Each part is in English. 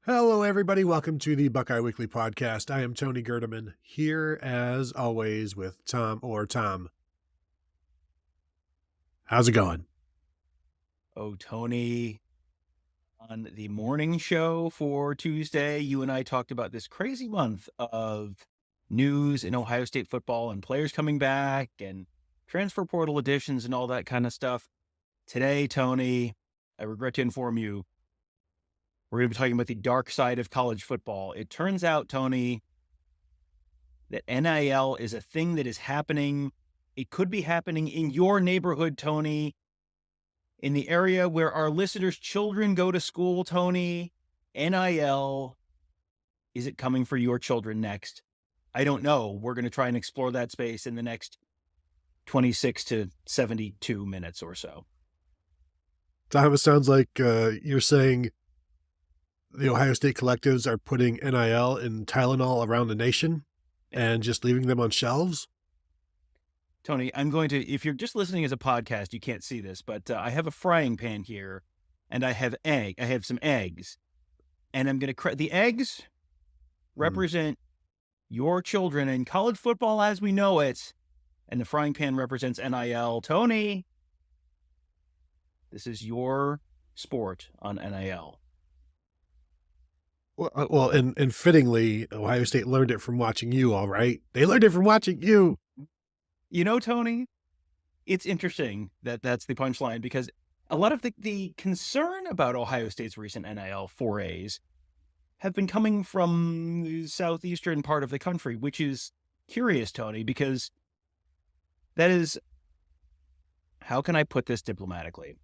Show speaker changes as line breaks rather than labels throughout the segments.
Hello, everybody. Welcome to the Buckeye Weekly Podcast. I am Tony Gerdeman, here as always with Tom Orr. Tom, how's it going?
Oh, Tony, on the morning show for Tuesday, you and I talked about this crazy month of news in Ohio State football and players coming back and transfer portal additions and all that kind of stuff. Today, Tony, I regret to inform you, we're going to be talking about the dark side of college football. It turns out, Tony, that NIL is a thing that is happening. It could be happening in your neighborhood, Tony. In the area where our listeners' children go to school, Tony. NIL, is it coming for your children next? I don't know. We're going to try and explore that space in the next 26 to 72 minutes or so.
Tom, it sounds like you're saying the Ohio State collectives are putting NIL in Tylenol around the nation and just leaving them on shelves.
Tony, I'm going to, if you're just listening as a podcast, you can't see this, but I have a frying pan here and I have some eggs, and I'm going to, the eggs represent your children in college football as we know it, and the frying pan represents NIL. Tony, this is your sport on NIL.
Well, and fittingly, Ohio State learned it from watching you, all right? They learned it from watching you.
You know, Tony, it's interesting that that's the punchline, because a lot of the concern about Ohio State's recent NIL forays have been coming from the Southeastern part of the country, which is curious, Tony, because that is, how can I put this diplomatically?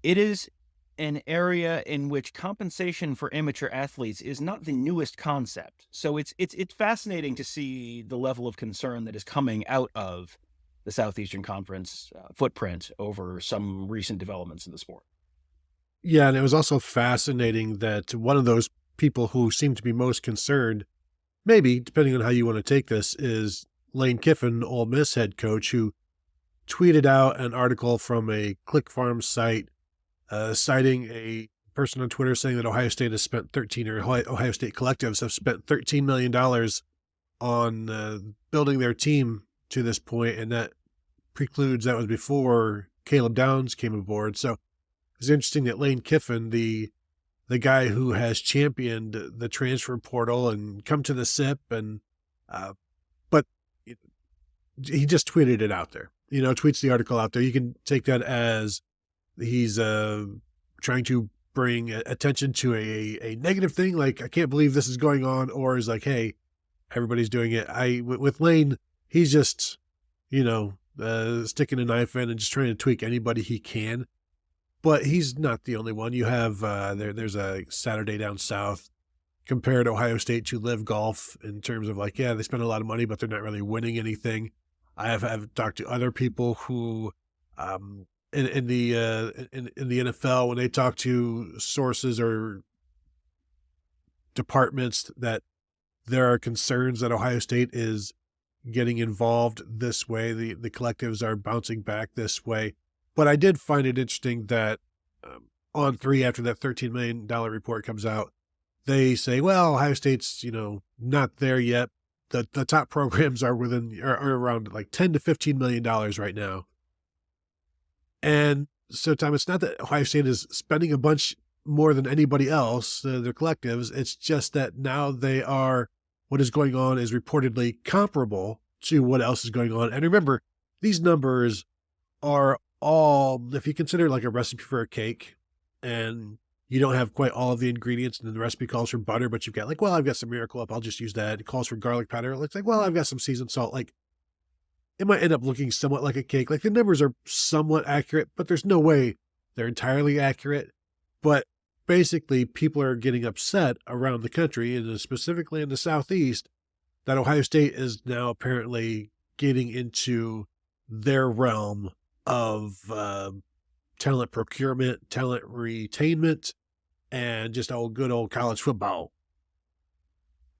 It is an area in which compensation for amateur athletes is not the newest concept. So it's fascinating to see the level of concern that is coming out of the Southeastern Conference footprint over some recent developments in the sport.
Yeah, and it was also fascinating that one of those people who seemed to be most concerned, maybe, depending on how you want to take this, is Lane Kiffin, Ole Miss head coach, who tweeted out an article from a Click Farm site citing a person on Twitter saying that Ohio State has spent Ohio State collectives have spent $13 million on building their team to this point, and that was before Caleb Downs came aboard. So it's interesting that Lane Kiffin, the guy who has championed the transfer portal and come to the SIP, and but he just tweeted it out there. Tweets the article out there. You can take that as he's trying to bring attention to a negative thing, like, I can't believe this is going on, or is like, hey, everybody's doing it. With Lane, he's just, sticking a knife in and just trying to tweak anybody he can. But he's not the only one. You have, there's a Saturday Down South compared Ohio State to Live Golf in terms of like, yeah, they spend a lot of money, but they're not really winning anything. I've talked to other people who, in the NFL, when they talk to sources or departments, that there are concerns that Ohio State is getting involved this way. The collectives are bouncing back this way. But I did find it interesting that on 3, after that $13 million report comes out, they say, well, Ohio State's, not there yet. The top programs are around like $10 to $15 million right now. And so, Tom, it's not that Ohio State is spending a bunch more than anybody else, their collectives. It's just that now what is going on is reportedly comparable to what else is going on. And remember, these numbers are all, if you consider like a recipe for a cake, and you don't have quite all of the ingredients, and then the recipe calls for butter, but you've got like, well, I've got some Miracle Whip, I'll just use that. It calls for garlic powder. It's like, well, I've got some seasoned salt. Like, it might end up looking somewhat like a cake. Like, the numbers are somewhat accurate, but there's no way they're entirely accurate. But basically, people are getting upset around the country, and specifically in the Southeast, that Ohio State is now apparently getting into their realm of talent procurement, talent retainment, and just good old college football.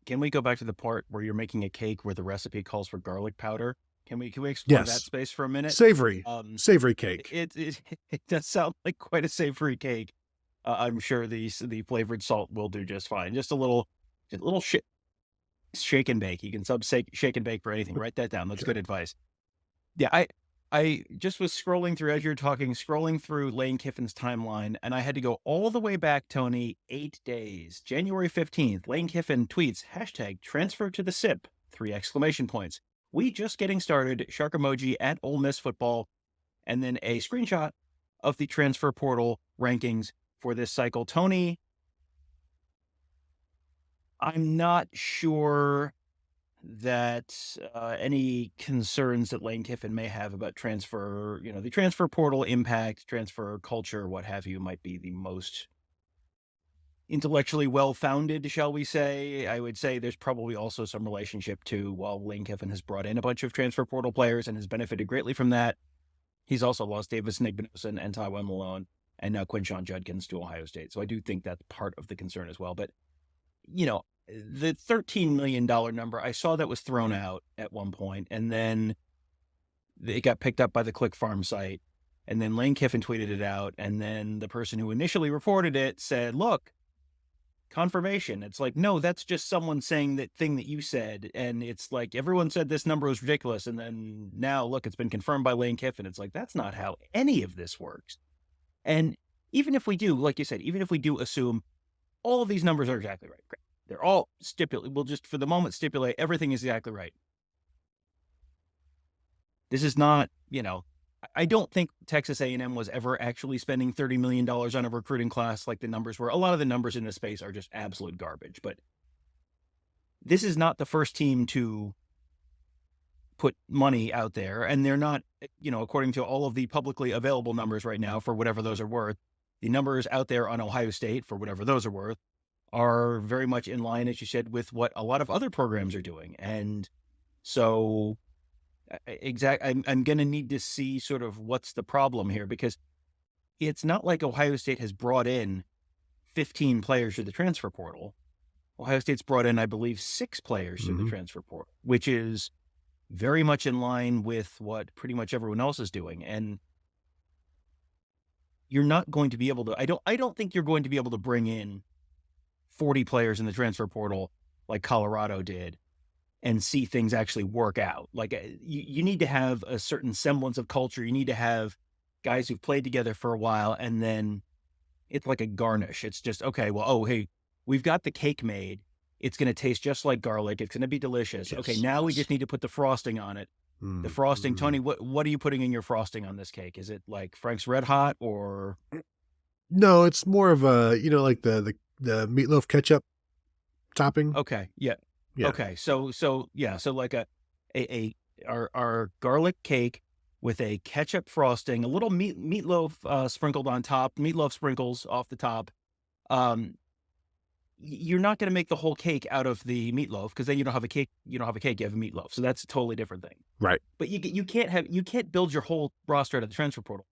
Can we go back to the part where you're making a cake where the recipe calls for garlic powder? Can we explore that space for a minute?
Savory cake.
It does sound like quite a savory cake. I'm sure the flavored salt will do just fine. Just a little shake and bake. You can shake and bake for anything. Write that down. That's
Sure.
good advice. Yeah, I just was scrolling through as you're talking, scrolling through Lane Kiffin's timeline, and I had to go all the way back, Tony, 8 days. January 15th, Lane Kiffin tweets, #transfer to the SIP, 3 exclamation points. We just getting started, shark emoji at Ole Miss football, and then a screenshot of the transfer portal rankings for this cycle. Tony, I'm not sure that any concerns that Lane Kiffin may have about transfer, the transfer portal impact, transfer culture, what have you, might be the most intellectually well-founded, shall we say. I would say there's probably also some relationship to, while Lane Kiffin has brought in a bunch of transfer portal players and has benefited greatly from that, he's also lost Davis Igbinosun and Tywone Malone and now Quinshon Judkins to Ohio State. So I do think that's part of the concern as well. But, the $13 million number, I saw that was thrown out at one point, and then it got picked up by the Click Farm site, and then Lane Kiffin tweeted it out, and then the person who initially reported it said, look, confirmation. It's like, no, that's just someone saying that thing that you said, and it's like, everyone said this number was ridiculous, and then now, look, it's been confirmed by Lane Kiffin. It's like, that's not how any of this works. And even if we do, like you said, even if we do assume all of these numbers are exactly right, great. They're all stipulated. We'll just, for the moment, stipulate everything is exactly right. This is not, I don't think Texas A&M was ever actually spending $30 million on a recruiting class like the numbers were. A lot of the numbers in this space are just absolute garbage. But this is not the first team to put money out there. And they're not, according to all of the publicly available numbers right now, for whatever those are worth, the numbers out there on Ohio State, for whatever those are worth, are very much in line, as you said, with what a lot of other programs are doing. And so I'm going to need to see sort of what's the problem here, because it's not like Ohio State has brought in 15 players through the transfer portal. Ohio State's brought in, I believe, 6 players through the transfer portal, which is very much in line with what pretty much everyone else is doing. And you're not going to be able to, I don't think you're going to be able to bring in 40 players in the transfer portal like Colorado did and see things actually work out. Like you need to have a certain semblance of culture. You need to have guys who've played together for a while, and then it's like a garnish. It's just, okay, well, hey, we've got the cake made. It's going to taste just like garlic. It's going to be delicious. Yes, okay, now we just need to put the frosting on it. The frosting, Tony, what are you putting in your frosting on this cake? Is it like Frank's Red Hot or?
No, it's more of a, like the meatloaf ketchup topping.
Okay. Yeah. Okay. So like our garlic cake with a ketchup frosting, a little meatloaf sprinkled on top, meatloaf sprinkles off the top. You're not going to make the whole cake out of the meatloaf, because then you don't have a cake. You don't have a cake. You have a meatloaf. So that's a totally different thing.
Right.
But you can't build your whole roster out of the transfer portal.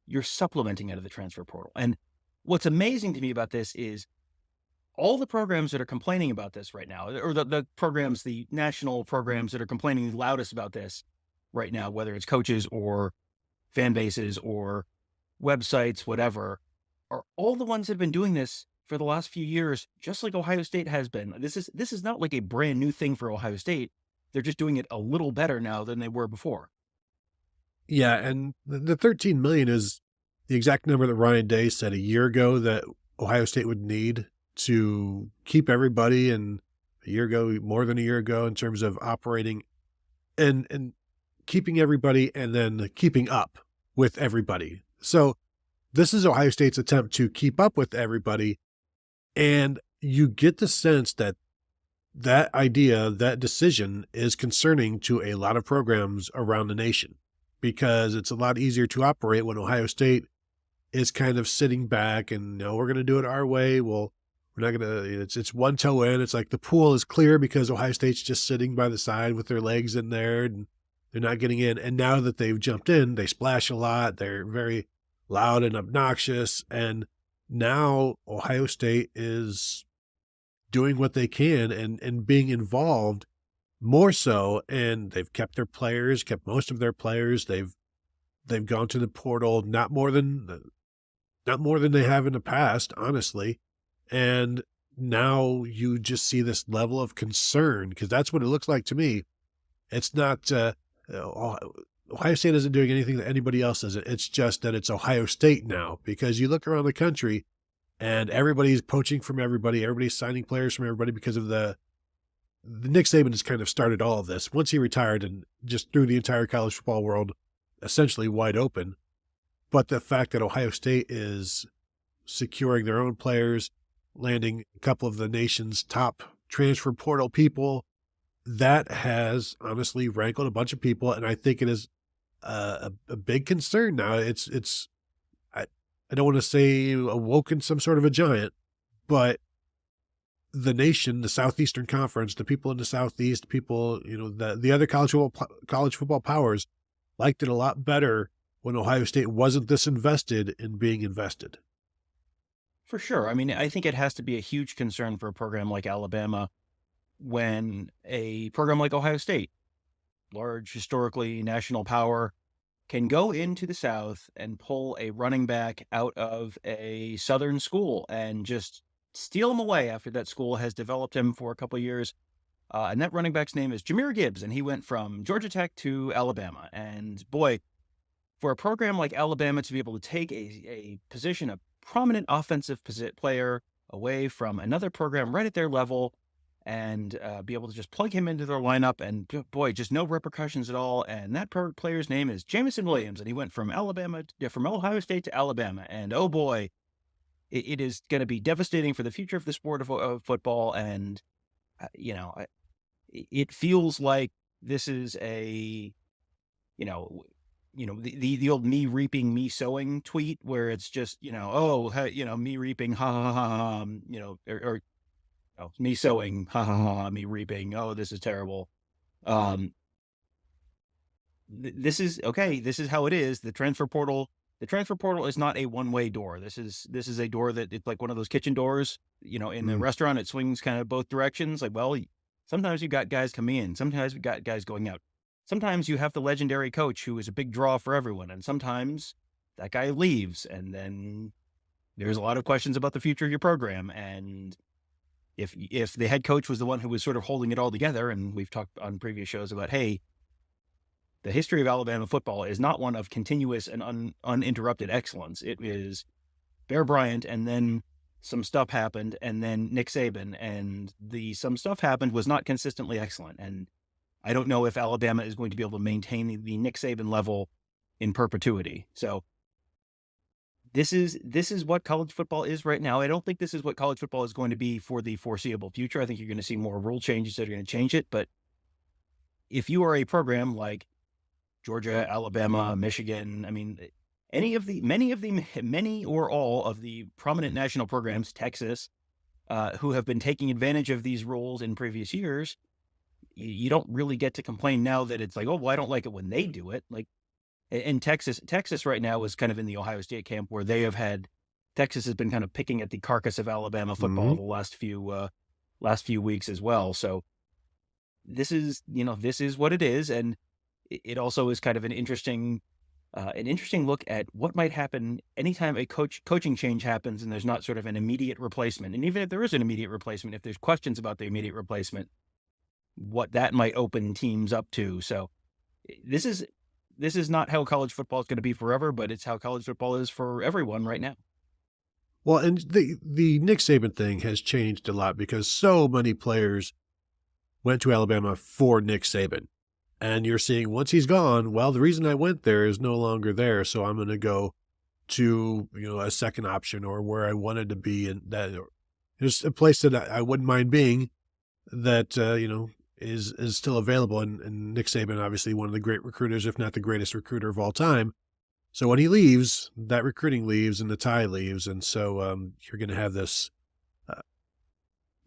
You're supplementing out of the transfer portal. And what's amazing to me about this is all the programs that are complaining about this right now, or the national programs that are complaining the loudest about this right now, whether it's coaches or fan bases or websites, whatever, are all the ones that have been doing this for the last few years, just like Ohio State has been. This is not like a brand new thing for Ohio State. They're just doing it a little better now than they were before.
Yeah, and the 13 million is the exact number that Ryan Day said a year ago that Ohio State would need to keep everybody, and more than a year ago, in terms of operating and keeping everybody and then keeping up with everybody. So this is Ohio State's attempt to keep up with everybody. And you get the sense that idea, that decision is concerning to a lot of programs around the nation, because it's a lot easier to operate when Ohio State is kind of sitting back and, we're going to do it our way. Well, we're not going to, it's one toe in. It's like the pool is clear because Ohio State's just sitting by the side with their legs in there and they're not getting in. And now that they've jumped in, they splash a lot. They're very loud and obnoxious. And now Ohio State is doing what they can and being involved more so. And they've kept most of their players. They've gone to the portal, not more than not more than they have in the past, honestly. And now you just see this level of concern, because that's what it looks like to me. It's not Ohio State isn't doing anything that anybody else does. It's just that it's Ohio State now, because you look around the country and everybody's poaching from everybody. Everybody's signing players from everybody because of the Nick Saban has kind of started all of this once he retired and just threw the entire college football world essentially wide open. But the fact that Ohio State is securing their own players, landing a couple of the nation's top transfer portal people, that has honestly rankled a bunch of people. And I think it is a big concern now. I don't want to say awoken some sort of a giant, but the nation, the Southeastern Conference, the people in the Southeast, people, the other college football powers liked it a lot better when Ohio State wasn't this invested in being invested.
For sure. I mean, I think it has to be a huge concern for a program like Alabama when a program like Ohio State, large, historically national power, can go into the South and pull a running back out of a Southern school and just steal him away after that school has developed him for a couple of years. And that running back's name is Jahmyr Gibbs, and he went from Georgia Tech to Alabama. And boy, for a program like Alabama to be able to take a position, a prominent offensive player away from another program right at their level, and be able to just plug him into their lineup, and boy, just no repercussions at all. And that player's name is Jameson Williams, and he went from from Ohio State to Alabama. And oh boy, it is going to be devastating for the future of the sport of football. And it feels like this is a, the old me reaping, me sowing tweet, where it's just, me reaping, ha ha ha, or me sowing, ha ha ha, me reaping, oh, this is terrible. This is okay. This is how it is. The transfer portal is not a one-way door. This is a door that it's like one of those kitchen doors, in the restaurant, it swings kind of both directions. Like, well, sometimes you got guys coming in, sometimes we got guys going out. Sometimes you have the legendary coach who is a big draw for everyone, and sometimes that guy leaves, and then there's a lot of questions about the future of your program. And if the head coach was the one who was sort of holding it all together, and we've talked on previous shows about, hey, the history of Alabama football is not one of continuous and uninterrupted excellence. It is Bear Bryant, and then some stuff happened, and then Nick Saban, and the some stuff happened was not consistently excellent. And I don't know if Alabama is going to be able to maintain the Nick Saban level in perpetuity. So this is what college football is right now. I don't think this is what college football is going to be for the foreseeable future. I think you're going to see more rule changes that are going to change it. But if you are a program like Georgia, Alabama, Michigan, I mean, many or all of the prominent national programs, Texas, who have been taking advantage of these rules in previous years, you don't really get to complain now that it's like, oh, well, I don't like it when they do it. Like, in Texas right now is kind of in the Ohio State camp, where Texas has been kind of picking at the carcass of Alabama football the last few weeks as well. So this is what it is. And it also is kind of an interesting look at what might happen anytime a coaching change happens and there's not sort of an immediate replacement. And even if there is an immediate replacement, if there's questions about the immediate replacement, what that might open teams up to. So this is not how college football is going to be forever, but it's how college football is for everyone right now.
Well, and the Nick Saban thing has changed a lot because so many players went to Alabama for Nick Saban. And you're seeing once he's gone, well, the reason I went there is no longer there, so I'm going to go to, a second option or where I wanted to be. And that there's a place that I wouldn't mind being that, is still available. And Nick Saban, obviously one of the great recruiters, if not the greatest recruiter of all time. So when he leaves, that recruiting leaves and the tie leaves. And so you're going to have this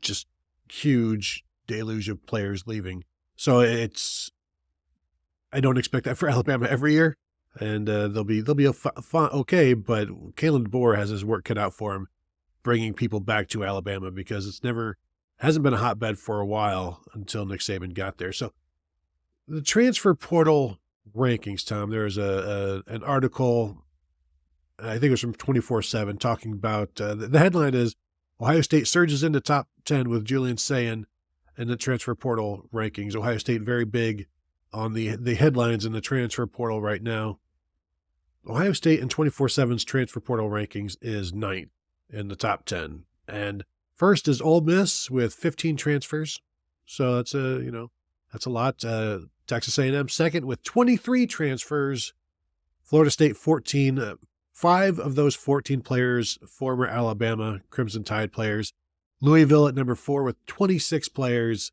just huge deluge of players leaving. So I don't expect that for Alabama every year. And they'll be okay. But Kalen DeBoer has his work cut out for him, bringing people back to Alabama, because hasn't been a hotbed for a while until Nick Saban got there. So the transfer portal rankings, Tom, there's an article I think it was from 24/7, talking about the headline is Ohio State surges into top 10 with Julian Sayin in the transfer portal rankings. Ohio State very big on the headlines in the transfer portal right now. Ohio State in 24/7's transfer portal rankings is 9th in the top 10. And first is Ole Miss with 15 transfers. So that's a lot. Texas A&M second with 23 transfers. Florida State 14. 5 of those 14 players, former Alabama Crimson Tide players. Louisville at number 4 with 26 players.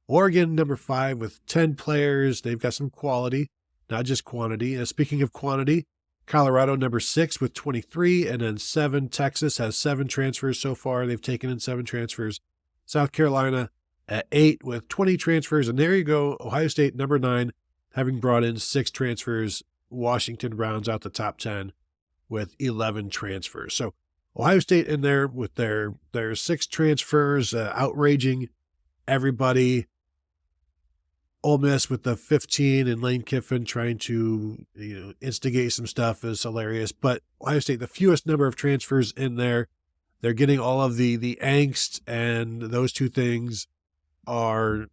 Oregon number 5 with 10 players. They've got some quality, not just quantity. Speaking of quantity, Colorado number 6 with 23, and then 7. Texas has 7 transfers so far. They've taken in 7 transfers. South Carolina at 8 with 20 transfers. And there you go, Ohio State number 9, having brought in 6 transfers. Washington rounds out the top 10 with 11 transfers. So Ohio State in there with their 6 transfers, outraging everybody. Ole Miss with the 15 and Lane Kiffin trying to instigate some stuff is hilarious. But Ohio State, the fewest number of transfers in there. They're getting all of the angst, and those two things are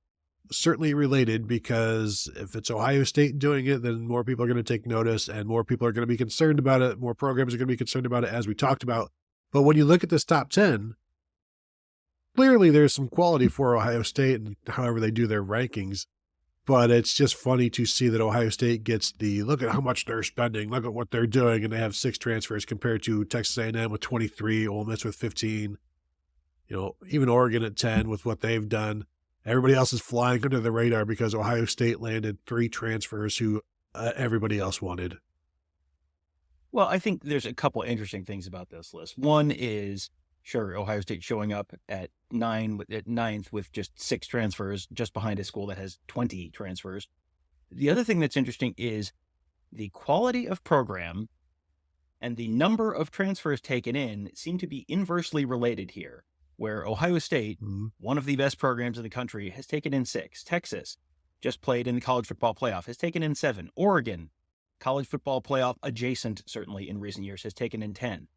certainly related, because if it's Ohio State doing it, then more people are going to take notice and more people are going to be concerned about it. More programs are going to be concerned about it, as we talked about. But when you look at this top 10, clearly there's some quality for Ohio State and however they do their rankings. But it's just funny to see that Ohio State gets the look at how much they're spending, look at what they're doing, and they have 6 transfers compared to Texas A&M with 23, Ole Miss with 15, even Oregon at 10 with what they've done. Everybody else is flying under the radar because Ohio State landed 3 transfers who everybody else wanted.
Well, I think there's a couple interesting things about this list. One is, sure, Ohio State showing up at 9th with just 6 transfers, just behind a school that has 20 transfers. The other thing that's interesting is the quality of program and the number of transfers taken in seem to be inversely related here, where Ohio State, one of the best programs in the country, has taken in 6. Texas, just played in the college football playoff, has taken in 7. Oregon, college football playoff adjacent, certainly in recent years, has taken in 10.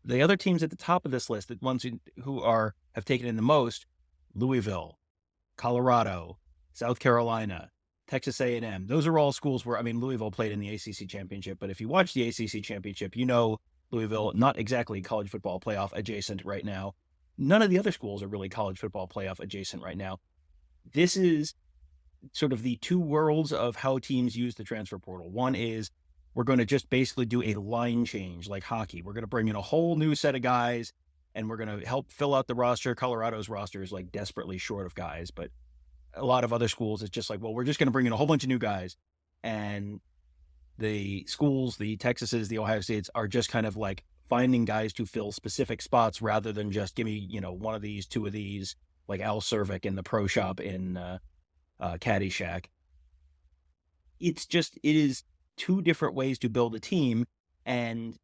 The other teams at the top of this list, the ones who have taken in the most, Louisville, Colorado, South Carolina, Texas A&M. Those are all schools where, Louisville played in the ACC championship, but if you watch the ACC championship, Louisville, not exactly college football playoff adjacent right now. None of the other schools are really college football playoff adjacent right now. This is sort of the two worlds of how teams use the transfer portal. One is, we're going to just basically do a line change like hockey. We're going to bring in a whole new set of guys and we're going to help fill out the roster. Colorado's roster is like desperately short of guys, but a lot of other schools, it's just like, well, we're just going to bring in a whole bunch of new guys. And the schools, the Texases, the Ohio States, are just kind of like finding guys to fill specific spots rather than just give me, one of these, 2 of these, like Al Cervic in the pro shop in Caddyshack. It is 2 different ways to build a team, and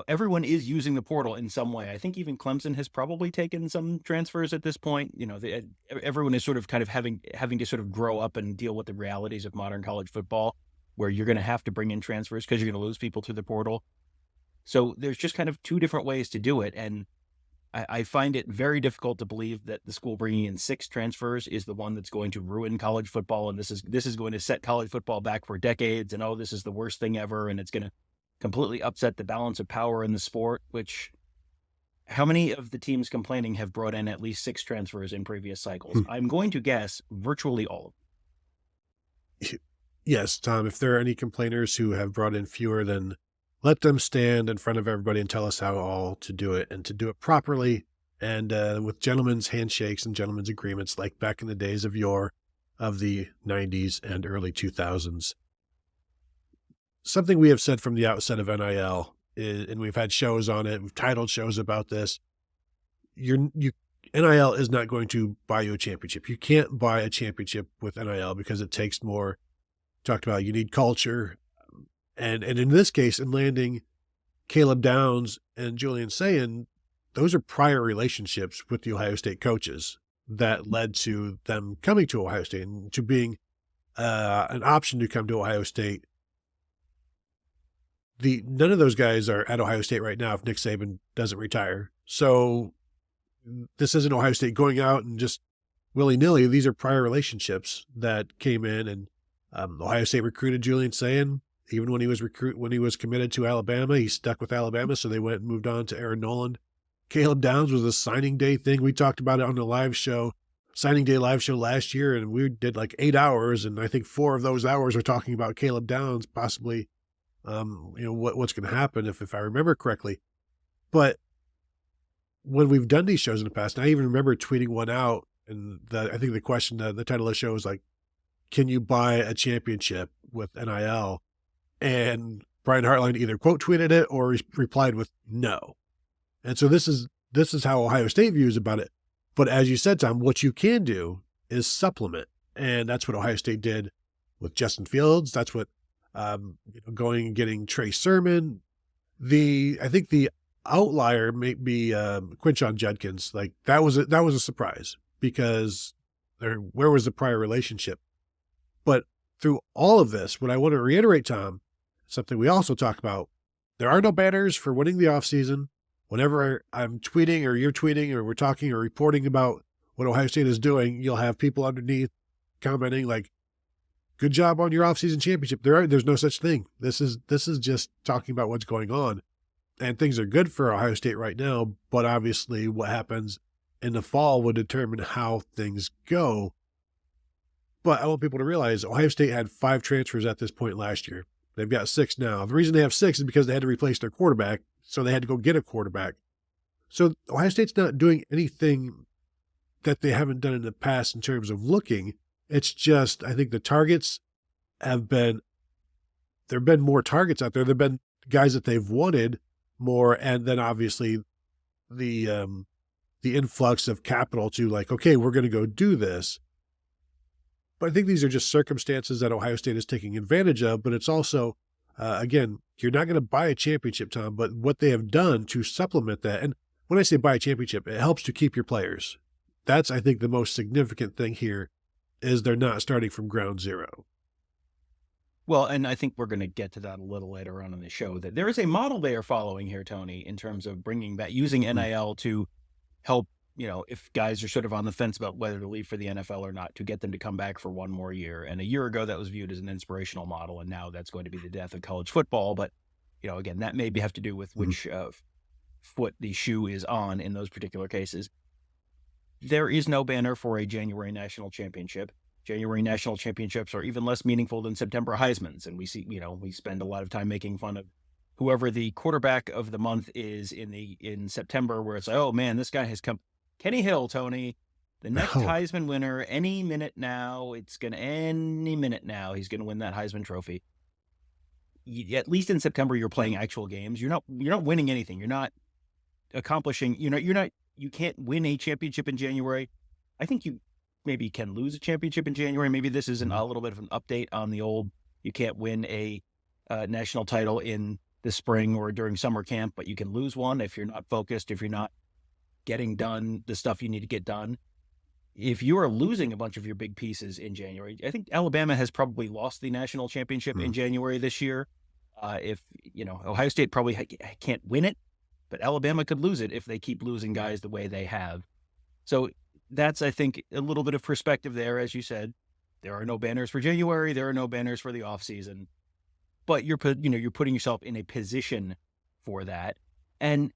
everyone is using the portal in some way. I think even Clemson has probably taken some transfers at this point. Everyone is sort of kind of having to sort of grow up and deal with the realities of modern college football, where you're going to have to bring in transfers because you're going to lose people to the portal. So there's just kind of 2 different ways to do it, and I find it very difficult to believe that the school bringing in 6 transfers is the one that's going to ruin college football, and this is going to set college football back for decades, and this is the worst thing ever, and it's going to completely upset the balance of power in the sport, which, how many of the teams complaining have brought in at least 6 transfers in previous cycles? I'm going to guess virtually all of them.
Yes, Tom, if there are any complainers who have brought in fewer, then let them stand in front of everybody and tell us how all to do it, and to do it properly and with gentlemen's handshakes and gentlemen's agreements like back in the days of the 90s and early 2000s. Something we have said from the outset of NIL, and we've had shows on it, we've titled shows about this, NIL is not going to buy you a championship. You can't buy a championship with NIL because it takes more. Talked about, you need culture. And in this case, in landing Caleb Downs and Julian Sayin, those are prior relationships with the Ohio State coaches that led to them coming to Ohio State and to being an option to come to Ohio State. none of those guys are at Ohio State right now if Nick Saban doesn't retire. So this isn't Ohio State going out and just willy-nilly. These are prior relationships that came in, and Ohio State recruited Julian Sayin. Even when he was committed to Alabama, he stuck with Alabama, so they went and moved on to Aaron Noland. Caleb Downs was a signing day thing. We talked about it on the live show, signing day live show last year, and we did like 8 hours, and I think 4 of those hours were talking about Caleb Downs, possibly, what's going to happen if I remember correctly. But when we've done these shows in the past, and I even remember tweeting one out, and I think the question, the title of the show was like, can you buy a championship with NIL? And Brian Hartline either quote tweeted it or replied with no. And so this is how Ohio State views about it. But as you said, Tom, what you can do is supplement. And that's what Ohio State did with Justin Fields. That's what going and getting Trey Sermon. I think the outlier may be Quinshon Judkins. Like that was a surprise because where was the prior relationship? But through all of this, what I want to reiterate, Tom, something we also talk about, there are no banners for winning the offseason. Whenever I'm tweeting or you're tweeting or we're talking or reporting about what Ohio State is doing, you'll have people underneath commenting like, good job on your offseason championship. There's no such thing. This is just talking about what's going on. And things are good for Ohio State right now, but obviously what happens in the fall will determine how things go. But I want people to realize Ohio State had 5 transfers at this point last year. They've got 6 now. The reason they have 6 is because they had to replace their quarterback, so they had to go get a quarterback. So Ohio State's not doing anything that they haven't done in the past in terms of looking. It's just, I think the targets there have been more targets out there. There have been guys that they've wanted more, and then obviously the influx of capital to like, okay, we're going to go do this. But I think these are just circumstances that Ohio State is taking advantage of. But it's also, again, you're not going to buy a championship, Tom, but what they have done to supplement that. And when I say buy a championship, it helps to keep your players. That's, I think, the most significant thing here is they're not starting from ground zero.
Well, and I think we're going to get to that a little later on in the show, that there is a model they are following here, Tony, in terms of bringing back, using NIL to help, if guys are sort of on the fence about whether to leave for the NFL or not, to get them to come back for one more year. And a year ago, that was viewed as an inspirational model, and now that's going to be the death of college football. But, again, that may have to do with which foot the shoe is on in those particular cases. There is no banner for a January national championship. January national championships are even less meaningful than September Heismans. And we see, we spend a lot of time making fun of whoever the quarterback of the month is in September, where it's like, oh man, this guy has come. Kenny Hill, Tony, the next Heisman winner, any minute now, he's going to win that Heisman trophy. At least in September, you're playing actual games. You're not winning anything. You're not accomplishing, you can't win a championship in January. I think you maybe can lose a championship in January. Maybe this isn't a little bit of an update on the old, you can't win a national title in the spring or during summer camp, but you can lose one if you're not focused, if you're not getting done the stuff you need to get done. If you are losing a bunch of your big pieces in January, I think Alabama has probably lost the national championship in January this year. Ohio State probably can't win it, but Alabama could lose it if they keep losing guys the way they have. So that's, I think, a little bit of perspective there. As you said, there are no banners for January. There are no banners for the offseason. But you're putting yourself in a position for that. And,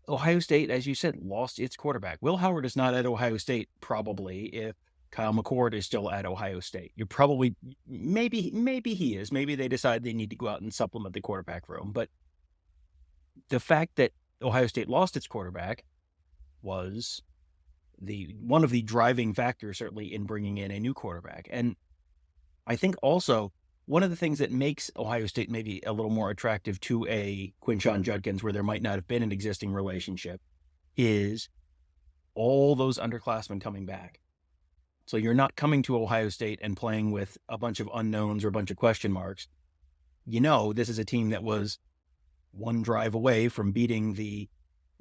Ohio State, as you said, lost its quarterback. Will Howard is not at Ohio State, probably, if Kyle McCord is still at Ohio State. You're probably, maybe he is. Maybe they decide they need to go out and supplement the quarterback room. But the fact that Ohio State lost its quarterback was one of the driving factors, certainly, in bringing in a new quarterback. And I think also one of the things that makes Ohio State maybe a little more attractive to a Quinshon Judkins, where there might not have been an existing relationship, is all those underclassmen coming back. So you're not coming to Ohio State and playing with a bunch of unknowns or a bunch of question marks. This is a team that was one drive away from beating the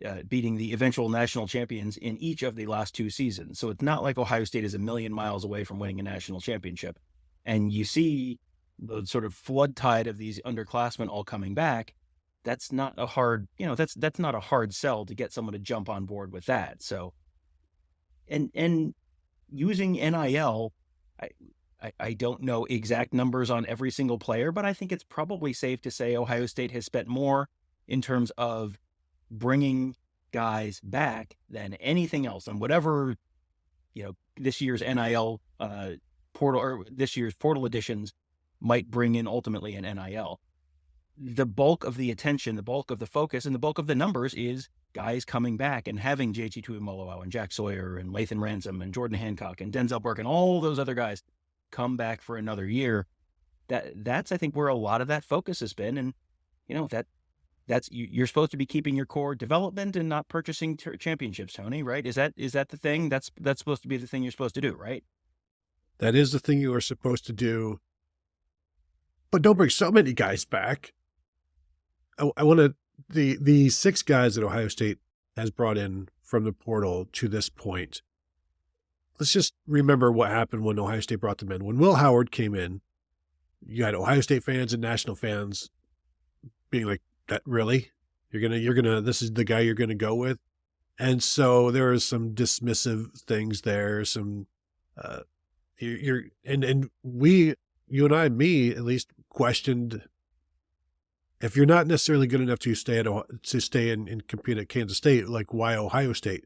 eventual national champions in each of the last 2 seasons. So it's not like Ohio State is a million miles away from winning a national championship. And you see the sort of flood tide of these underclassmen all coming back, that's not a hard, that's not a hard sell to get someone to jump on board with that. So, and using NIL, I don't know exact numbers on every single player, but I think it's probably safe to say Ohio State has spent more in terms of bringing guys back than anything else. And whatever, this year's NIL portal or this year's portal additions might bring in ultimately an NIL. The bulk of the attention, the bulk of the focus, and the bulk of the numbers is guys coming back and having JT Tuimoloau and Jack Sawyer and Lathan Ransom and Jordan Hancock and Denzel Burke and all those other guys come back for another year. That's I think where a lot of that focus has been. And that's you're supposed to be keeping your core development and not purchasing championships, Tony, right? Is that the thing? That's supposed to be the thing you're supposed to do, right?
That is the thing you are supposed to do. But don't bring so many guys back. I want to the 6 guys that Ohio State has brought in from the portal to this point. Let's just remember what happened when Ohio State brought them in. When Will Howard came in, you had Ohio State fans and national fans being like, "That really? You're gonna this is the guy you're gonna go with?" And so there was some dismissive things there. Some you and we, you and I, me at least, questioned if you're not necessarily good enough to stay and compete at Kansas State, like, why Ohio State?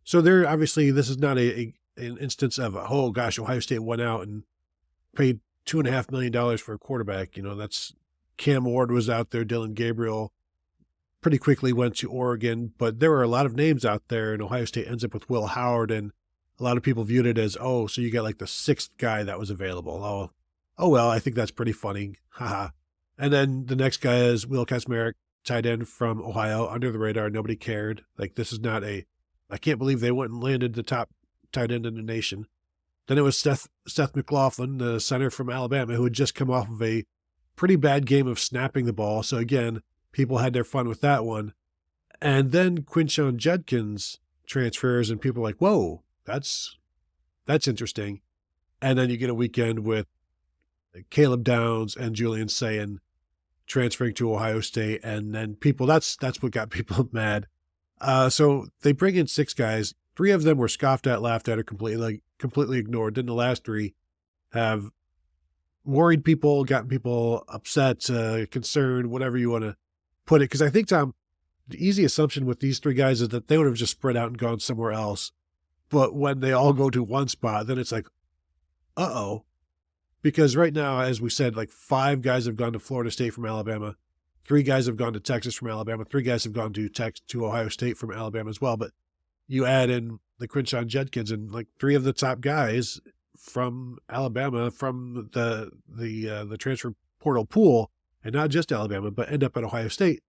So there, obviously, this is not an instance of, oh gosh, Ohio State went out and paid $2.5 million for a quarterback. That's Cam Ward was out there, Dylan Gabriel pretty quickly went to Oregon, but there were a lot of names out there, and Ohio State ends up with Will Howard, and a lot of people viewed it as, oh, so you got like the 6th guy that was available. Oh well, I think that's pretty funny. Haha. And then the next guy is Will Kacmarek, tight end from Ohio, under the radar. Nobody cared. Like, this is not I can't believe they went and landed the top tight end in the nation. Then it was Seth McLaughlin, the center from Alabama, who had just come off of a pretty bad game of snapping the ball. So again, people had their fun with that one. And then Quinshon Judkins transfers, and people are like, whoa, that's interesting. And then you get a weekend with Caleb Downs and Julian Sayin transferring to Ohio State, and then that's what got people mad. So they bring in 6 guys. 3 of them were scoffed at, laughed at, or completely ignored. Then the last 3 have worried people, gotten people upset, concerned, whatever you want to put it. Because I think, Tom, the easy assumption with these 3 guys is that they would have just spread out and gone somewhere else. But when they all go to one spot, then it's like, uh-oh. Because right now, as we said, like 5 guys have gone to Florida State from Alabama. 3 guys have gone to Texas from Alabama. 3 guys have gone to Ohio State from Alabama as well. But you add in the Quinshon Judkins, and like 3 of the top guys from Alabama, from the transfer portal pool, and not just Alabama, but end up at Ohio State.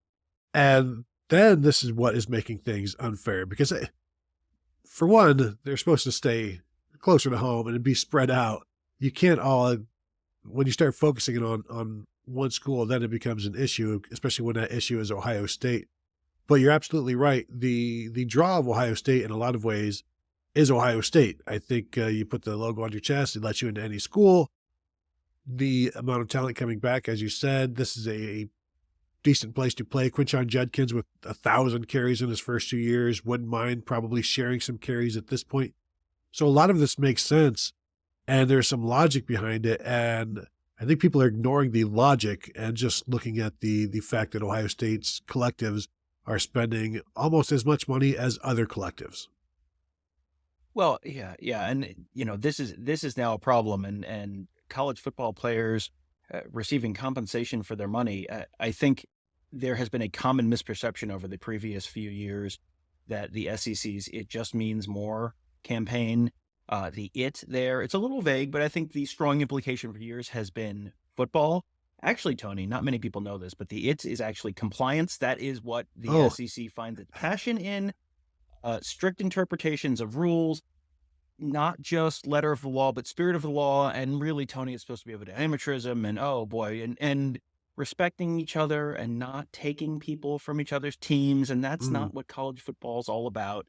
And then this is what is making things unfair, because for one, they're supposed to stay closer to home and be spread out. You can't all, when you start focusing on one school, then it becomes an issue, especially when that issue is Ohio State. But you're absolutely right. The draw of Ohio State in a lot of ways is Ohio State. I think you put the logo on your chest, it lets you into any school. The amount of talent coming back, as you said, this is a decent place to play. Quinshon Judkins with 1,000 carries in his first 2 years, wouldn't mind probably sharing some carries at this point. So a lot of this makes sense, and there's some logic behind it. And I think people are ignoring the logic and just looking at the fact that Ohio State's collectives are spending almost as much money as other collectives.
Well, yeah. And, this is now a problem, and college football players receiving compensation for their money. I think there has been a common misperception over the previous few years that the SEC's "it just means more" campaign, it's a little vague, but I think the strong implication for years has been football. Actually, Tony, not many people know this, but the "it" is actually compliance. That is what the SEC finds its passion in. Strict interpretations of rules, not just letter of the law, but spirit of the law. And really, Tony, it's supposed to be about amateurism and, oh boy, and respecting each other and not taking people from each other's teams. And that's not what college football is all about.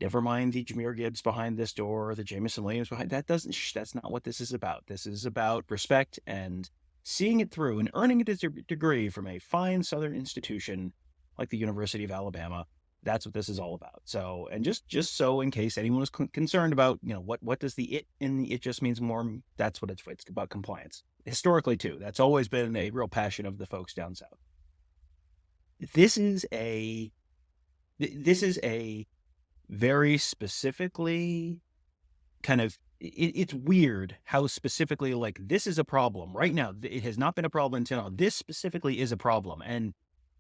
Never mind the Jahmyr Gibbs behind this door, or the Jamison Williams behind. That's not what this is about. This is about respect and seeing it through and earning a degree from a fine Southern institution like the University of Alabama. That's what this is all about. So, and just so in case anyone was concerned about, what does the it in the it just means more, that's what it's about, compliance. Historically too, that's always been a real passion of the folks down south. This is a very specifically kind of, it's weird how specifically, like, this is a problem right now. It has not been a problem until now. This specifically is a problem. And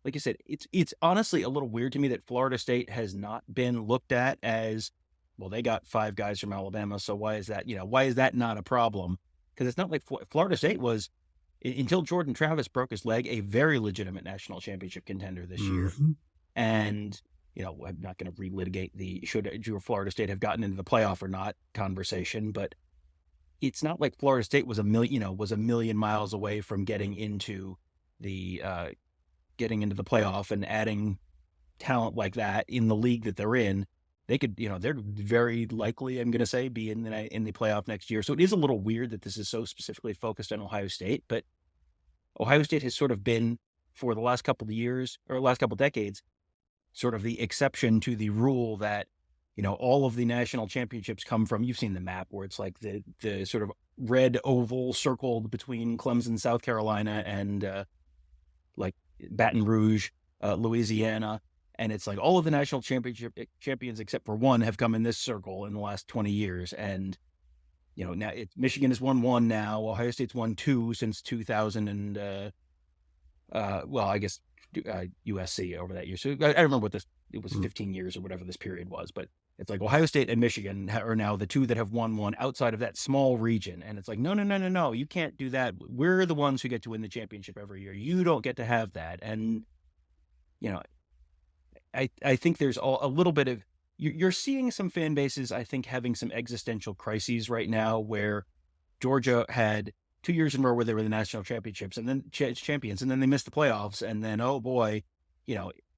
like I said, it's honestly a little weird to me that Florida State has not been looked at as, well, they got 5 guys from Alabama, so why is that not a problem? Because it's not like Florida State was, until Jordan Travis broke his leg, a very legitimate national championship contender this year. And, I'm not going to relitigate the should Florida State have gotten into the playoff or not conversation, but it's not like Florida State was a million miles away from getting into the playoff and adding talent like that in the league that they're in. They could, they're very likely, I'm going to say, be in the playoff next year. So it is a little weird that this is so specifically focused on Ohio State, but Ohio State has sort of been, for the last couple of years or last couple of decades, sort of the exception to the rule that, all of the national championships come from, you've seen the map where it's like the sort of red oval circled between Clemson, South Carolina, and like Baton Rouge, Louisiana. And it's like all of the national champions except for one have come in this circle in the last 20 years. And, now Michigan has won 1 now. Ohio State's won 2 since 2000 and, I guess USC over that year. So I remember it was 15 years or whatever this period was, but it's like Ohio State and Michigan are now the 2 that have won 1 outside of that small region. And it's like, no, you can't do that. We're the ones who get to win the championship every year. You don't get to have that. And, I think there's a little bit of, you're seeing some fan bases, I think, having some existential crises right now, where Georgia had 2 years in a row where they were the national championships and then champions, and then they missed the playoffs. And then, oh boy,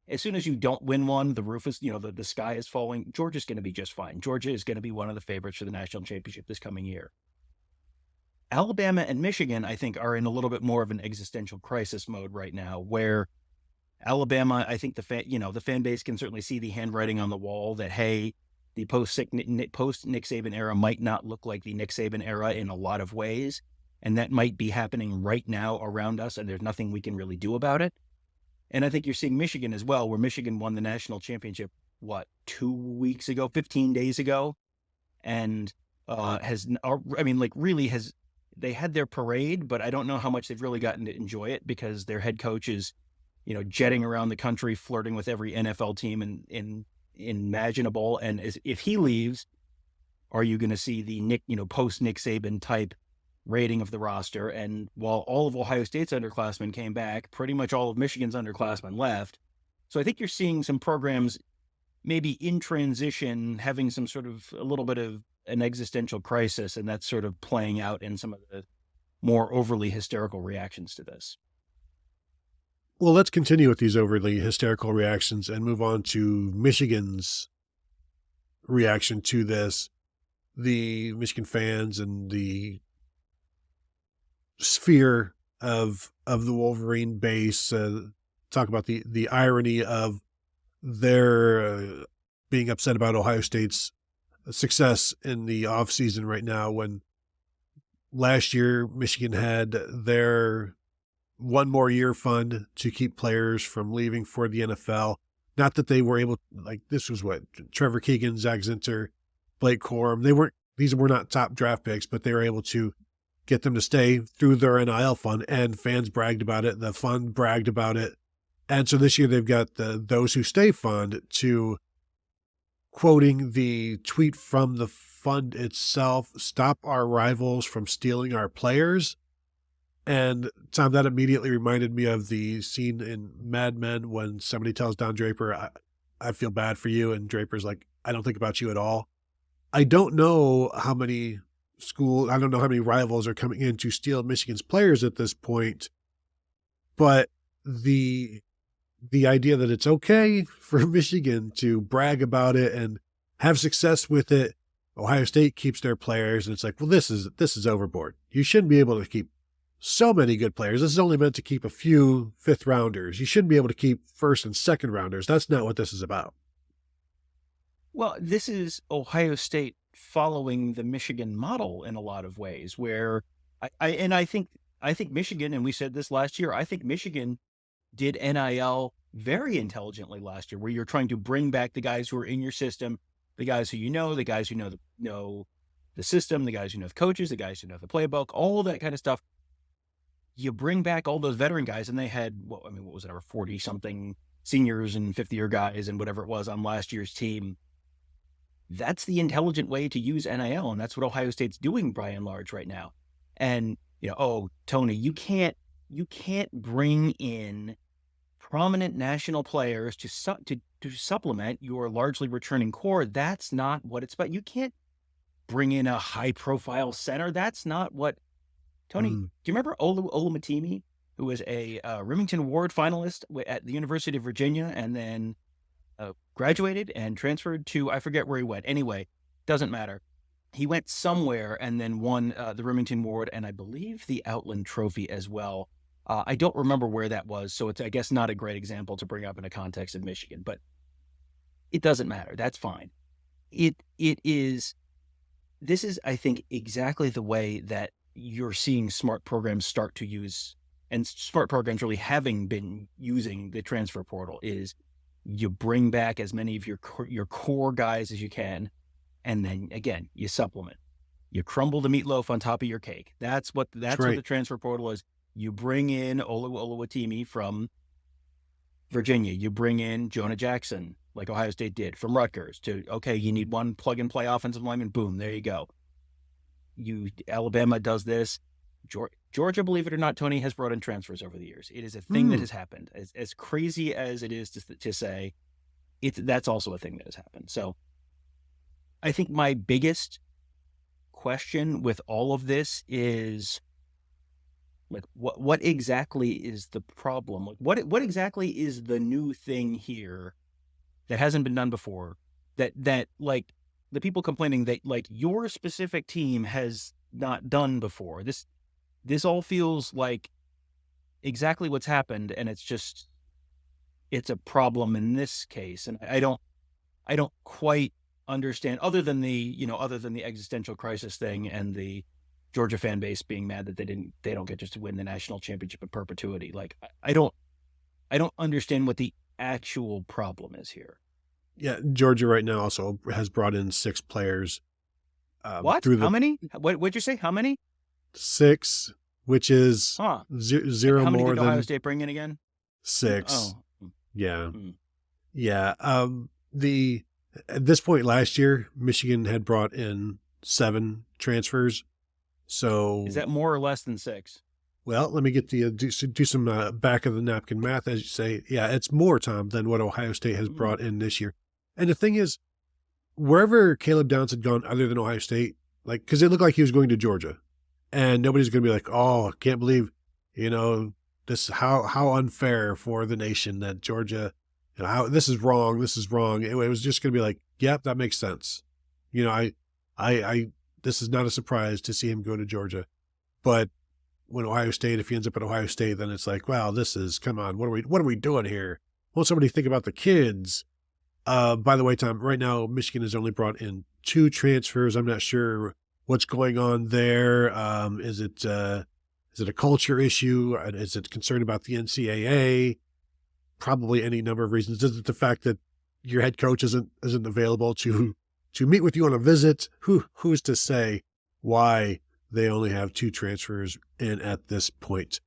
as soon as you don't win one, the roof is, the sky is falling. Georgia's going to be just fine. Georgia is going to be one of the favorites for the national championship this coming year. Alabama and Michigan, I think, are in a little bit more of an existential crisis mode right now, where Alabama, I think the fan base can certainly see the handwriting on the wall that, hey, the post Nick Saban era might not look like the Nick Saban era in a lot of ways. And that might be happening right now around us, and there's nothing we can really do about it. And I think you're seeing Michigan as well, where Michigan won the national championship, 2 weeks ago, 15 days ago, and they had their parade, but I don't know how much they've really gotten to enjoy it, because their head coach is, jetting around the country, flirting with every NFL team in imaginable. And if he leaves, are you going to see the post Nick Saban type rating of the roster? And while all of Ohio State's underclassmen came back, pretty much all of Michigan's underclassmen left. So I think you're seeing some programs maybe in transition having some sort of a little bit of an existential crisis, and that's sort of playing out in some of the more overly hysterical reactions to this.
Well, let's continue with these overly hysterical reactions and move on to Michigan's reaction to this. The Michigan fans and the sphere of the Wolverine base talk about the irony of their being upset about Ohio State's success in the offseason right now, when last year Michigan had their 1 more year fund to keep players from leaving for the NFL. Not that they were able, this was Trevor Keegan, Zach Zinter, Blake Corum. These were not top draft picks, but they were able to get them to stay through their NIL fund, and fans bragged about it. The fund bragged about it. And so this year they've got the Those Who Stay fund to, quoting the tweet from the fund itself, "Stop our rivals from stealing our players." And Tom, that immediately reminded me of the scene in Mad Men when somebody tells Don Draper, I feel bad for you. And Draper's like, I don't think about you at all. I don't know how many rivals are coming in to steal Michigan's players at this point, but the idea that it's okay for Michigan to brag about it and have success with it. Ohio State keeps their players, and it's like, well, this is overboard. You shouldn't be able to keep so many good players. This is only meant to keep a few fifth rounders. You shouldn't be able to keep first and second rounders. That's not what this is about.
Well, this is Ohio State following the Michigan model in a lot of ways, where I think Michigan, and we said this last year, I think Michigan did NIL very intelligently last year, where you're trying to bring back the guys who are in your system, the guys who the guys who know the system, the guys who know the coaches, the guys who know the playbook, all that kind of stuff. You bring back all those veteran guys, and they had, what was it, over 40-something seniors and 50-year guys and whatever it was on last year's team. That's the intelligent way to use NIL, and that's what Ohio State's doing by and large right now. And, Tony, you can't bring in prominent national players to supplement your largely returning core. That's not what it's about. You can't bring in a high-profile center. That's not what... Tony, do you remember Olumatimi, who was a Remington Award finalist at the University of Virginia and then graduated and transferred to, I forget where he went. Anyway, doesn't matter. He went somewhere and then won the Remington Award and I believe the Outland Trophy as well. I don't remember where that was, so it's, I guess, not a great example to bring up in the context of Michigan, but it doesn't matter. That's fine. This is, I think, exactly the way that you're seeing smart programs start to use, and smart programs really having been using the transfer portal, is you bring back as many of your core guys as you can, and then again you supplement. You crumble the meatloaf on top of your cake. That's what the transfer portal is. You bring in Oluwatimi from Virginia. You bring in Jonah Jackson, like Ohio State did, from Rutgers. You need one plug and play offensive lineman. Boom, there you go. Alabama does this. Georgia, believe it or not, Tony, has brought in transfers over the years. It is a thing that has happened. As crazy as it is to say, that's also a thing that has happened. So I think my biggest question with all of this is, like, what exactly is the problem? Like, what exactly is the new thing here that hasn't been done before? That like the people complaining that, like, your specific team has not done before. This all feels like exactly what's happened, and it's a problem in this case. And I don't quite understand, other than the existential crisis thing and the Georgia fan base being mad that they don't get just to win the national championship in perpetuity. Like, I don't understand what the actual problem is here.
Yeah, Georgia right now also has brought in 6 players.
What? How many? What'd you say? How many?
6, which is zero
how many
more
did
than
Ohio State bring in again?
6.
Oh,
yeah, yeah. At this point last year, Michigan had brought in 7 transfers. So
is that more or less than 6?
Well, let me get the do some back of the napkin math, as you say. Yeah, it's more, Tom, than what Ohio State has brought in this year. And the thing is, wherever Caleb Downs had gone other than Ohio State, like, because it looked like he was going to Georgia, and nobody's going to be like, oh, I can't believe, this, how unfair for the nation that Georgia, how this is wrong. It was just going to be like, yep, that makes sense. This is not a surprise to see him go to Georgia. But when Ohio State, if he ends up at Ohio State, then it's like, wow, come on, what are we doing here? Won't somebody think about the kids? By the way, Tom, right now, Michigan has only brought in 2 transfers. I'm not sure what's going on there. Is it a culture issue? Is it concern about the NCAA? Probably any number of reasons. Is it the fact that your head coach isn't available to meet with you on a visit? Who's to say why they only have 2 transfers in at this point?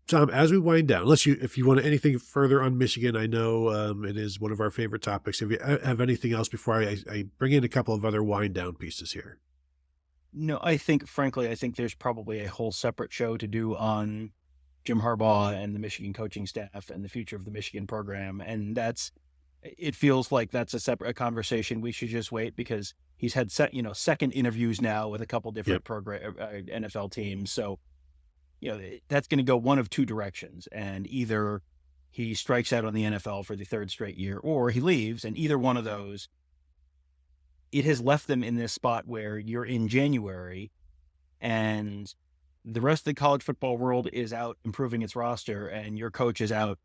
Tom, as we wind down, if you want anything further on Michigan, I know it is one of our favorite topics. If you have anything else before I bring in a couple of other wind down pieces here.
No, frankly, I think there's probably a whole separate show to do on Jim Harbaugh and the Michigan coaching staff and the future of the Michigan program. And it feels like that's a separate conversation. We should just wait, because he's had second interviews now with a couple different NFL teams. So, that's going to go one of 2 directions, and either he strikes out on the NFL for the 3rd straight year, or he leaves, and either one of those it has left them in this spot where you're in January and the rest of the college football world is out improving its roster and your coach is out,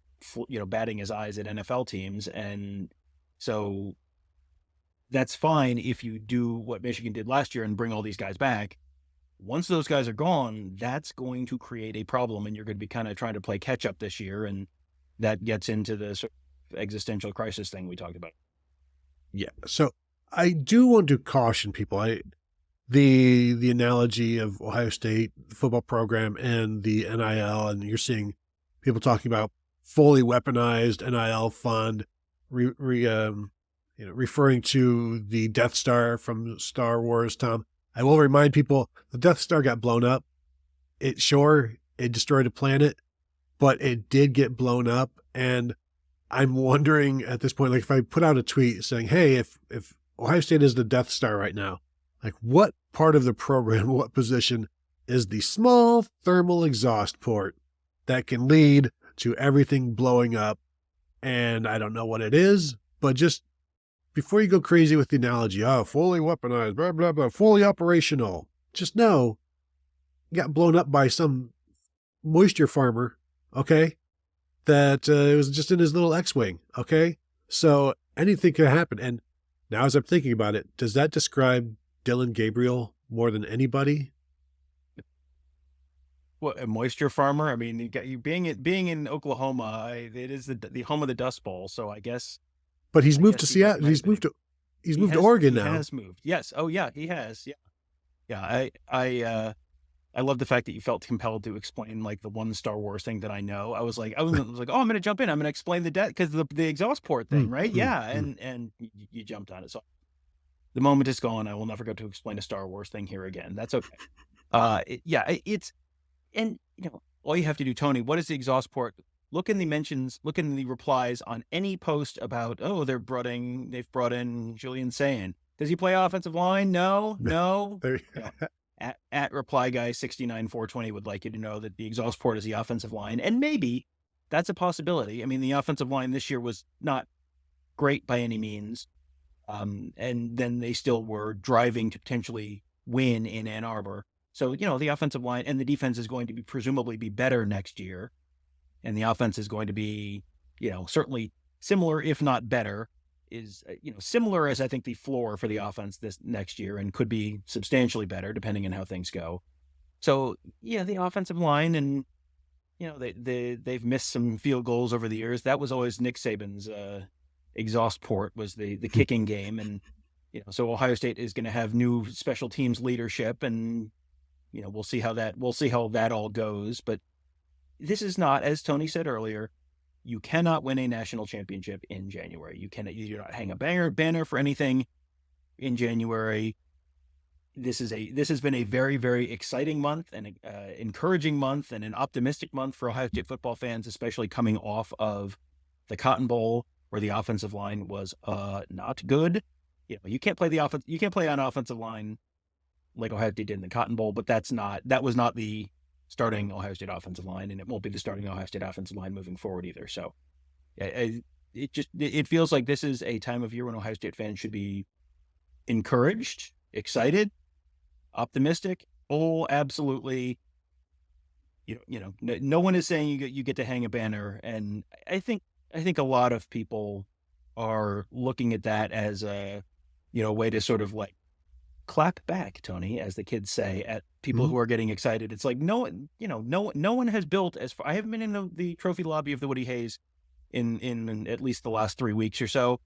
batting his eyes at NFL teams. And so that's fine if you do what Michigan did last year and bring all these guys back. Once those guys are gone, that's going to create a problem, and you're going to be kind of trying to play catch up this year. And that gets into the sort of existential crisis thing we talked about.
Yeah. So I do want to caution people. The analogy of Ohio State football program and the NIL, and you're seeing people talking about fully weaponized NIL fund, referring to the Death Star from Star Wars, Tom. I will remind people the Death Star got blown up. It destroyed a planet, but it did get blown up. And I'm wondering at this point, like if I put out a tweet saying, hey, if Ohio State is the Death Star right now, like what part of the program, what position is the small thermal exhaust port that can lead to everything blowing up? And I don't know what it is, but just before you go crazy with the analogy, fully weaponized, blah, blah, blah, fully operational, just know it got blown up by some moisture farmer, okay? That it was just in his little X-Wing, okay? So anything could happen. And now as I'm thinking about it, does that describe Dylan Gabriel more than anybody?
What, a moisture farmer? I mean, you being in Oklahoma, it is the home of the Dust Bowl, so I guess.
But he's moved to Seattle. He's moved to Oregon now.
He has moved. Yes. Oh yeah, he has. Yeah. Yeah. I love the fact that you felt compelled to explain like the one Star Wars thing that I know. I was like, oh, I'm going to jump in. I'm going to explain because the exhaust port thing, right? Yeah. And you jumped on it. So the moment is gone. I will never go to explain a Star Wars thing here again. That's okay. And all you have to do, Tony, what is the exhaust port? Look in the mentions, look in the replies on any post about, they've brought in Julian Sayin. Does he play offensive line? No. At reply guy 69420 would like you to know that the exhaust port is the offensive line. And maybe that's a possibility. I mean, the offensive line this year was not great by any means. And then they still were driving to potentially win in Ann Arbor. So, the offensive line and the defense is going to presumably be better next year. And the offense is going to be, certainly similar, if not better, is, similar as I think the floor for the offense this next year, and could be substantially better depending on how things go. So, yeah, the offensive line, and, they've missed some field goals over the years. That was always Nick Saban's exhaust port, was the kicking game. And, so Ohio State is going to have new special teams leadership, and, we'll see how that all goes. But this is not, as Tony said earlier, you cannot win a national championship in January. You do not hang a banner for anything in January. This has been a very, very exciting month, and encouraging month, and an optimistic month for Ohio State football fans, especially coming off of the Cotton Bowl, where the offensive line was not good. You can't play on offensive line like Ohio State did in the Cotton Bowl, but that was not the starting Ohio State offensive line, and it won't be the starting Ohio State offensive line moving forward either. So it feels like this is a time of year when Ohio State fans should be encouraged, excited, optimistic. Oh, absolutely. No one is saying you get to hang a banner. And I think a lot of people are looking at that as a, way to sort of like clap back, Tony, as the kids say, at people who are getting excited. It's like, no one has built as far. I haven't been in the trophy lobby of the Woody Hayes in at least the last 3 weeks or so.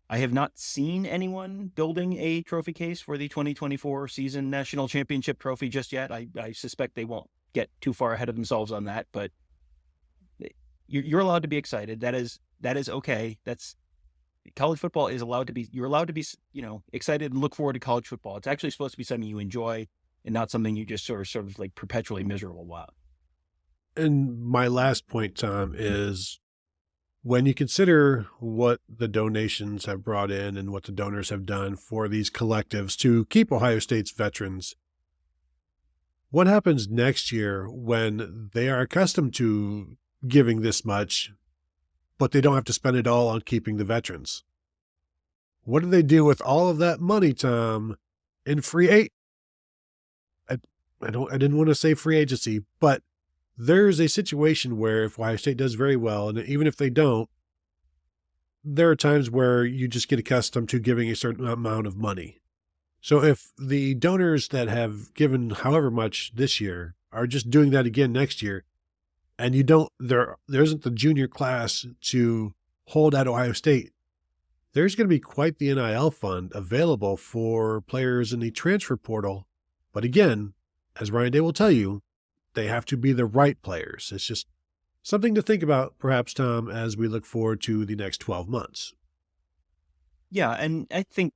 I have not seen anyone building a trophy case for the 2024 season national championship trophy just yet. I suspect they won't get too far ahead of themselves on that, but you're allowed to be excited. That is okay. College football is you're allowed to be, excited and look forward to college football. It's actually supposed to be something you enjoy and not something you just sort of like perpetually miserable about.
And my last point, Tom, is when you consider what the donations have brought in and what the donors have done for these collectives to keep Ohio State's veterans, what happens next year when they are accustomed to giving this much, but they don't have to spend it all on keeping the veterans? what do they do with all of that money, Tom, in I didn't want to say free agency, but there's a situation where if Ohio State does very well, and even if they don't, there are times where you just get accustomed to giving a certain amount of money. So if the donors that have given however much this year are just doing that again next year, and there isn't the junior class to hold at Ohio State, there's going to be quite the NIL fund available for players in the transfer portal. But again, as Ryan Day will tell you, they have to be the right players. It's just something to think about, perhaps, Tom, as we look forward to the next 12 months.
Yeah, and I think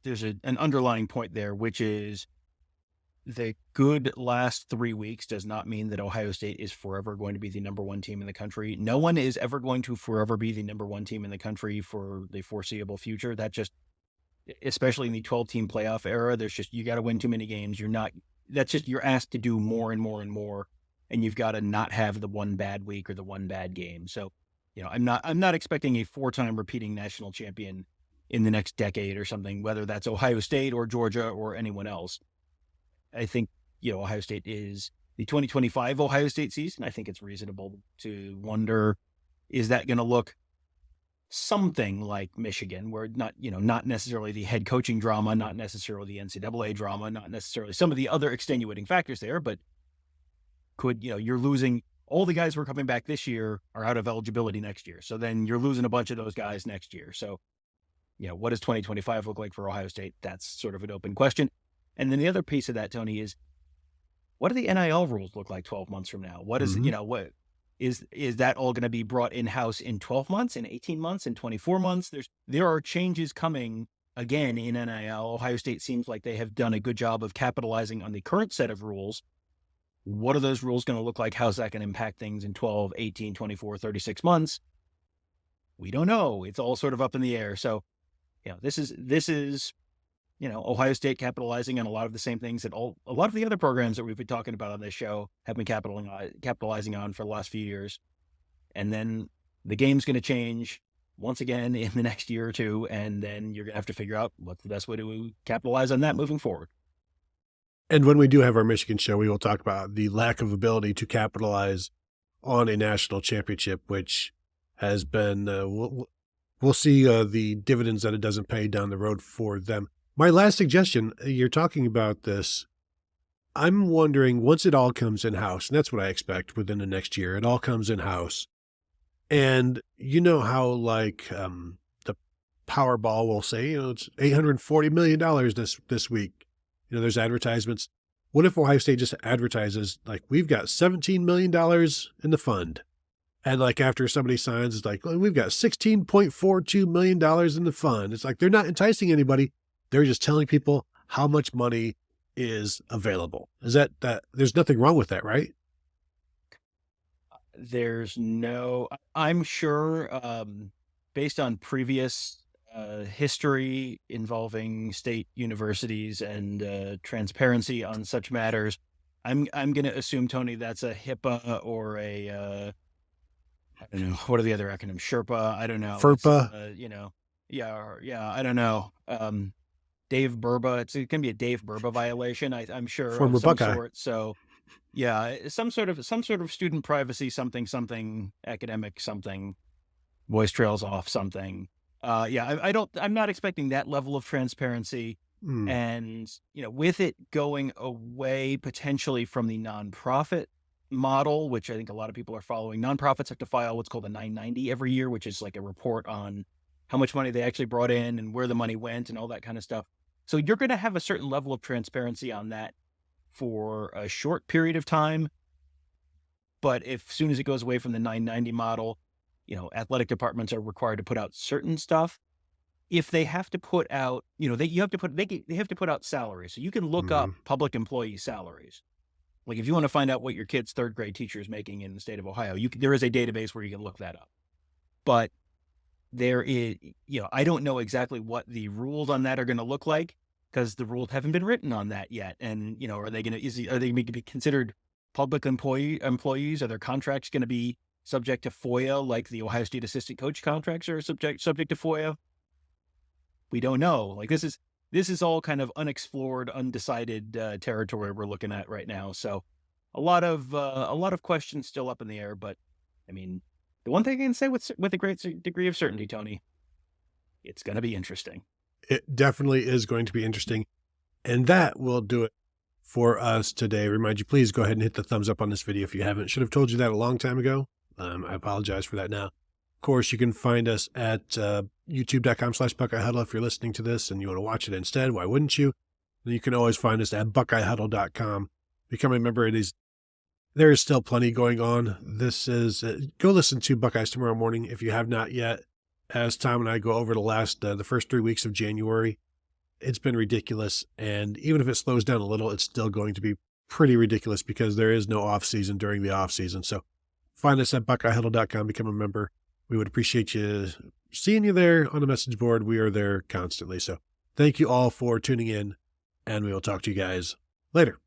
there's an underlying point there, which is the good last 3 weeks does not mean that Ohio State is forever going to be the number one team in the country. No one is ever going to forever be the number one team in the country for the foreseeable future. That just, especially in the 12-team playoff era, you got to win too many games. You're asked to do more and more and more, and you've got to not have the one bad week or the one bad game. So, I'm not expecting a 4-time repeating national champion in the next decade or something, whether that's Ohio State or Georgia or anyone else. I think, Ohio State is the 2025 Ohio State season. I think it's reasonable to wonder, is that going to look something like Michigan, where not necessarily the head coaching drama, not necessarily the NCAA drama, not necessarily some of the other extenuating factors there, but you're losing all the guys who are coming back this year are out of eligibility next year. So then you're losing a bunch of those guys next year. So, what does 2025 look like for Ohio State? That's sort of an open question. And then the other piece of that, Tony, is what do the NIL rules look like 12 months from now? What is, what is that all going to be brought in-house in 12 months, in 18 months, in 24 months? There are changes coming again in NIL. Ohio State seems like they have done a good job of capitalizing on the current set of rules. What are those rules going to look like? How's that going to impact things in 12, 18, 24, 36 months? We don't know. It's all sort of up in the air. So, this is Ohio State capitalizing on a lot of the same things that a lot of the other programs that we've been talking about on this show have been capitalizing on for the last few years. And then the game's going to change once again in the next year or two, and then you're going to have to figure out what's the best way to capitalize on that moving forward.
And when we do have our Michigan show, we will talk about the lack of ability to capitalize on a national championship, which has been, we'll see the dividends that it doesn't pay down the road for them. My last suggestion, you're talking about this. I'm wondering, once it all comes in-house, and that's what I expect within the next year, it all comes in-house. And you know how, like, the Powerball will say, it's $840 million this week. There's advertisements. What if Ohio State just advertises, like, we've got $17 million in the fund? And, like, after somebody signs, it's like, well, we've got $16.42 million in the fund. It's like they're not enticing anybody. They're just telling people how much money is available. Is that there's nothing wrong with that, right?
I'm sure, based on previous history involving state universities and transparency on such matters, I'm going to assume, Tony, that's a HIPAA or a I don't know, what are the other acronyms? Sherpa, I don't know.
FERPA.
Yeah, I don't know. Dave Burba, it's going to be a Dave Burba violation, I'm sure,
Former
of some
Buckeye.
sort. So, yeah, some sort of student privacy, something, academic something, voice trails off something. I'm not expecting that level of transparency. And, with it going away potentially from the nonprofit model, which I think a lot of people are following, nonprofits have to file what's called a 990 every year, which is like a report on how much money they actually brought in and where the money went and all that kind of stuff. So you're going to have a certain level of transparency on that for a short period of time. But as soon as it goes away from the 990 model, athletic departments are required to put out certain stuff. If they have to put out, they have to put out salaries. So you can look up public employee salaries. Like if you want to find out what your kid's third grade teacher is making in the state of Ohio, there is a database where you can look that up. But there is, I don't know exactly what the rules on that are going to look like, because the rules haven't been written on that yet. And, are they going to be considered public employees? Are their contracts going to be subject to FOIA, like the Ohio State assistant coach contracts are subject to FOIA? We don't know. Like this is all kind of unexplored, undecided territory we're looking at right now. So a lot of questions still up in the air. But I mean, the one thing I can say with a great degree of certainty, Tony, it's going to be interesting.
It definitely is going to be interesting. And that will do it for us today. Remind you, please go ahead and hit the thumbs up on this video if you haven't. Should have told you that a long time ago. I apologize for that now. Of course, you can find us at youtube.com/Buckeye Huddle if you're listening to this and you want to watch it instead. Why wouldn't you? And you can always find us at BuckeyeHuddle.com. Become a member. There is still plenty going on. Go listen to Buckeyes Tomorrow Morning if you have not yet. As Tom and I go over the first 3 weeks of January, it's been ridiculous. And even if it slows down a little, it's still going to be pretty ridiculous because there is no off season during the off season. So find us at BuckeyeHuddle.com, become a member. We would appreciate seeing you there on the message board. We are there constantly. So thank you all for tuning in, and we will talk to you guys later.